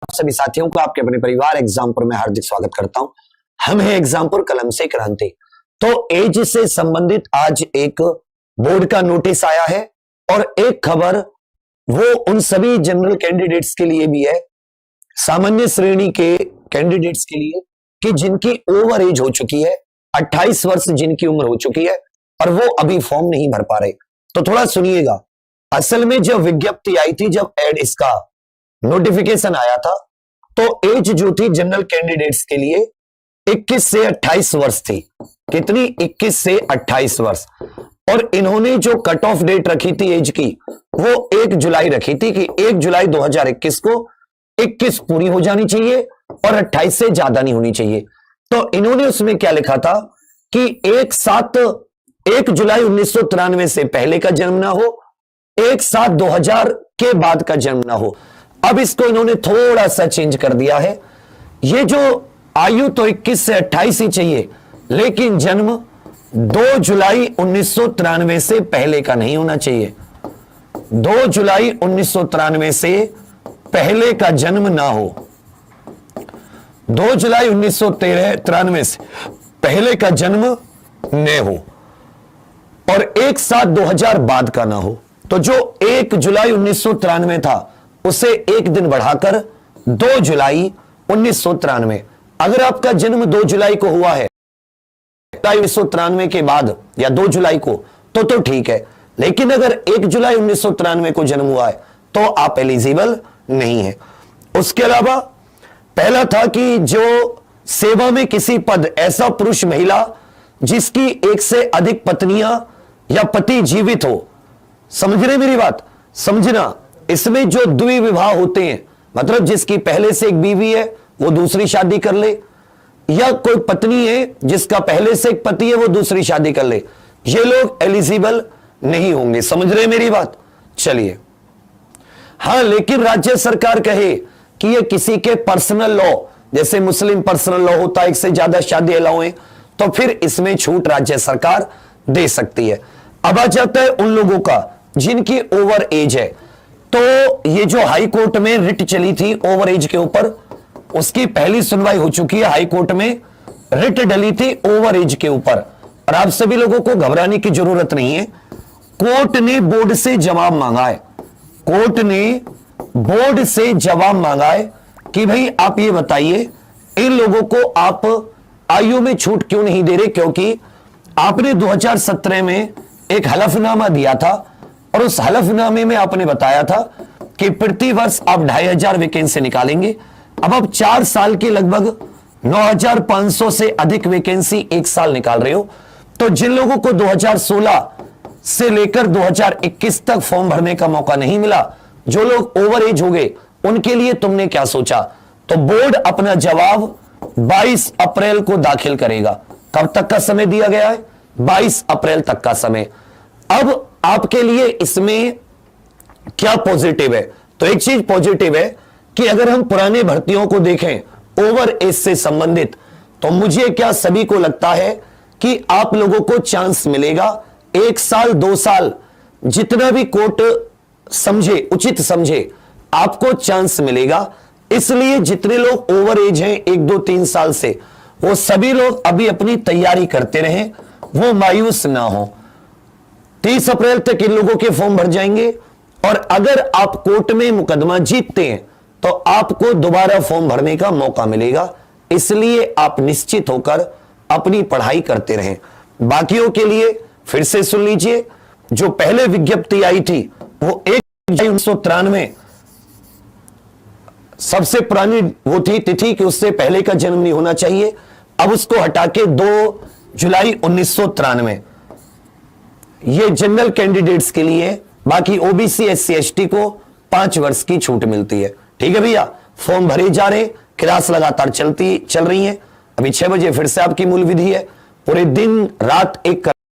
सभी साथियों को आपके अपने परिवार एग्जामपुर में हार्दिक स्वागत करता हूं। हम हैं एग्जामपुर, कलम से क्रांति। तो एज से संबंधित आज एक बोर्ड का नोटिस आया है और एक खबर वो उन सभी जनरल कैंडिडेट्स के लिए भी है, सामान्य श्रेणी के कैंडिडेट्स के लिए, कि जिनकी ओवर एज हो चुकी है, 28 वर्ष जिनकी उम्र हो चुकी है और वो अभी फॉर्म नहीं भर पा रहे। तो थोड़ा सुनिएगा। असल में जब विज्ञप्ति आई थी, जब एड इसका नोटिफिकेशन आया था, तो एज जो थी जनरल कैंडिडेट्स के लिए 21 से 28 वर्ष थी। कितनी? 21 से 28 वर्ष। और इन्होंने जो कट ऑफ डेट रखी थी एज की, वो 1 जुलाई रखी थी कि 1 जुलाई 2021 को 21 पूरी हो जानी चाहिए और 28 से ज्यादा नहीं होनी चाहिए। तो इन्होंने उसमें क्या लिखा था कि 1 जुलाई 1993 से पहले का जन्म ना हो, 1/7/2000 के बाद का जन्म ना हो। अब इसको इन्होंने थोड़ा सा चेंज कर दिया है। ये जो आयु तो 21 से 28 ही चाहिए, लेकिन जन्म 2 जुलाई 1993 से पहले का नहीं होना चाहिए। 2 जुलाई 1993 से पहले का जन्म ना हो। 2 जुलाई 1993 से पहले का जन्म न हो और 1/7/2000 बाद का ना हो। तो जो 1 जुलाई 1993 था, उसे एक दिन बढ़ाकर 2 जुलाई 1993। अगर आपका जन्म 2 जुलाई को हुआ है, 1993 के बाद या 2 जुलाई को, तो ठीक है। लेकिन अगर 1 जुलाई 1993 को जन्म हुआ है, तो आप एलिजिबल नहीं है। उसके अलावा पहला था कि जो सेवा में किसी पद, ऐसा पुरुष महिला जिसकी एक से अधिक पत्नियां या पति जीवित हो। समझ रहे मेरी बात? समझना, इसमें जो द्विविवाह होते हैं, मतलब जिसकी पहले से एक बीवी है वो दूसरी शादी कर ले, या कोई पत्नी है जिसका पहले से एक पति है वो दूसरी शादी कर ले, ये लोग एलिजिबल नहीं होंगे। समझ रहे मेरी बात? चलिए। हां, लेकिन राज्य सरकार कहे कि ये किसी के पर्सनल लॉ, जैसे मुस्लिम पर्सनल लॉ होता है, एक से ज्यादा शादी अलाउ है, तो फिर इसमें छूट राज्य सरकार दे सकती है। अब आ जाता है उन लोगों का जिनकी ओवर एज है। तो ये जो हाई कोर्ट में रिट चली थी ओवर एज के ऊपर, उसकी पहली सुनवाई हो चुकी है। हाई कोर्ट में रिट डली थी ओवर एज के ऊपर, और आप सभी लोगों को घबराने की जरूरत नहीं है। कोर्ट ने बोर्ड से जवाब मांगा है। कोर्ट ने बोर्ड से जवाब मांगा है कि भाई आप ये बताइए, इन लोगों को आप आयु में छूट क्यों नहीं दे रहे? क्योंकि आपने 2017 में एक हलफनामा दिया था और उस हलफनामे में आपने बताया था कि प्रति वर्ष आप 2500 वैकेंसी निकालेंगे। अब आप 4 साल की लगभग 9500 से अधिक वैकेंसी एक साल निकाल रहे हो। तो जिन लोगों को 2016 से लेकर 2021 तक फॉर्म भरने का मौका नहीं मिला, जो लोग ओवर एज हो गए, उनके लिए तुमने क्या सोचा? तो बोर्ड अपना जवाब 22 अप्रैल को दाखिल करेगा। कब तक का समय दिया गया है? 22 अप्रैल तक का समय। अब आपके लिए इसमें क्या पॉजिटिव है? तो एक चीज पॉजिटिव है कि अगर हम पुराने भर्तियों को देखें ओवर एज से संबंधित, तो मुझे क्या सभी को लगता है कि आप लोगों को चांस मिलेगा। 1 साल 2 साल जितना भी कोर्ट समझे, उचित समझे, आपको चांस मिलेगा। इसलिए जितने लोग ओवर एज हैं 1, 2, 3 साल से, वो सभी लोग अभी अपनी तैयारी करते रहें, वो मायूस ना हो। 30 अप्रैल तक इन लोगों के फॉर्म भर जाएंगे, और अगर आप कोर्ट में मुकदमा जीतते हैं तो आपको दोबारा फॉर्म भरने का मौका मिलेगा। इसलिए आप निश्चित होकर अपनी पढ़ाई करते रहें। बाकियों के लिए फिर से सुन लीजिए। जो पहले विज्ञप्ति आई थी वो 1 जुलाई 1993 सबसे पुरानी वो थी तिथि कि उससे पहले का जन्म नहीं होना चाहिए। अब उसको हटा के 2 जुलाई 1993 ये जनरल कैंडिडेट्स के लिए। बाकी ओबीसी, एससी, एसटी को 5 वर्ष की छूट मिलती है। ठीक है भैया, फॉर्म भरे जा रहे, क्लास लगातार चल रही है। अभी 6 बजे फिर से आपकी मूल विधि है। पूरे दिन रात एक